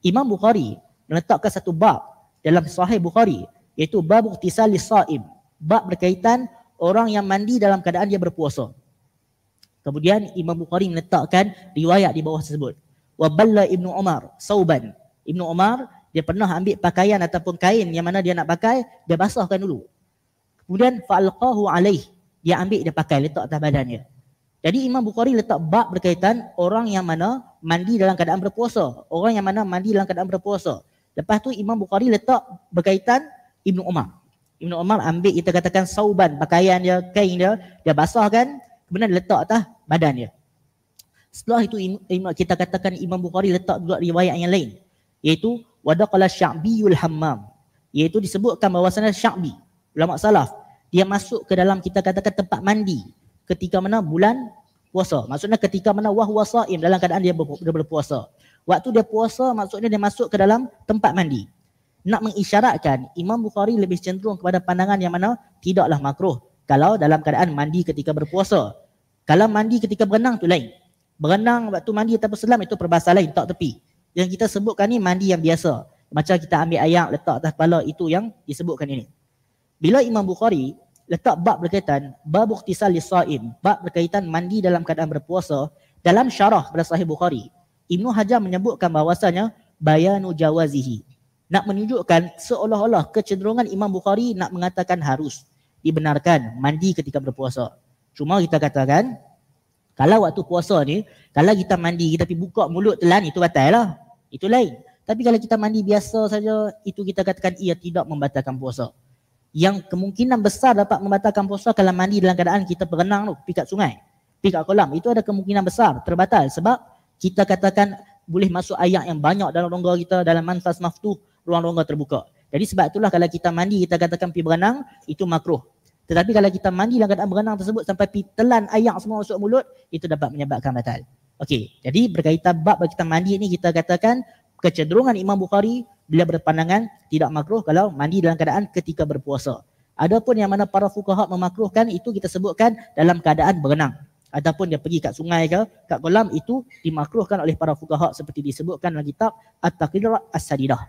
Imam Bukhari meletakkan satu bab dalam Sahih Bukhari, iaitu bab ightisalis shaim, bab berkaitan orang yang mandi dalam keadaan dia berpuasa. Kemudian Imam Bukhari meletakkan riwayat di bawah tersebut. Wa balla Ibnu Umar sauban. Ibnu Umar dia pernah ambil pakaian ataupun kain yang mana dia nak pakai, dia basahkan dulu. Kemudian fa'alqahu alaih, dia ambil dia pakai, letak atas badannya. Jadi Imam Bukhari letak bab berkaitan orang yang mana mandi dalam keadaan berpuasa, orang yang mana mandi dalam keadaan berpuasa. Lepas tu Imam Bukhari letak berkaitan Ibnu Umar. Ibnu Umar ambil kita katakan sauban, pakaian dia, kain dia, dia basahkan, kemudian letak atas badannya. Setelah itu kita katakan Imam Bukhari letak juga riwayat yang lain, iaitu wadaqala Sya'biyul hammam, iaitu disebutkan bahawasanya Sya'bi, ulama salaf, dia masuk ke dalam kita katakan tempat mandi ketika mana bulan puasa. Maksudnya ketika mana wahwa shaim, dalam keadaan dia berpuasa. Waktu dia puasa maksudnya dia masuk ke dalam tempat mandi. Nak mengisyaratkan Imam Bukhari lebih cenderung kepada pandangan yang mana tidaklah makruh kalau dalam keadaan mandi ketika berpuasa. Kalau mandi ketika berenang tu lain. Berenang waktu mandi atau berselam itu perbahasan lain, tak tepi. Yang kita sebutkan ni mandi yang biasa. Macam kita ambil ayak letak atas kepala, itu yang disebutkan ini. Bila Imam Bukhari letak bab berkaitan bab ightisalis shaim, bab berkaitan mandi dalam keadaan berpuasa, dalam syarah pada Sahih Bukhari, Ibnu Hajar menyebutkan bahawasanya bayanu jawazihi, nak menunjukkan seolah-olah kecenderungan Imam Bukhari nak mengatakan harus dibenarkan mandi ketika berpuasa. Cuma kita katakan kalau waktu puasa ni, kalau kita mandi kita pergi buka mulut telan, itu batal lah, itu lain. Tapi kalau kita mandi biasa saja, itu kita katakan ia tidak membatalkan puasa. Yang kemungkinan besar dapat membatalkan puasa kalau mandi dalam keadaan kita berenang tu, pergi kat sungai, pergi kat kolam, itu ada kemungkinan besar terbatal sebab kita katakan boleh masuk air yang banyak dalam rongga kita, dalam manfas maftuh, ruang rongga terbuka. Jadi sebab itulah kalau kita mandi kita katakan pergi berenang, itu makruh. Tetapi kalau kita mandi dalam keadaan berenang tersebut sampai pergi telan air semua masuk mulut, itu dapat menyebabkan batal. Okey, jadi berkaitan bab kita mandi ni kita katakan kecenderungan Imam Bukhari bila berpandangan tidak makruh kalau mandi dalam keadaan ketika berpuasa. Adapun yang mana para fuqaha memakruhkan, itu kita sebutkan dalam keadaan berenang ataupun dia pergi kat sungai ke kat kolam, itu dimakruhkan oleh para fuqaha seperti disebutkan dalam kitab At-Taqrir As-Sadidah.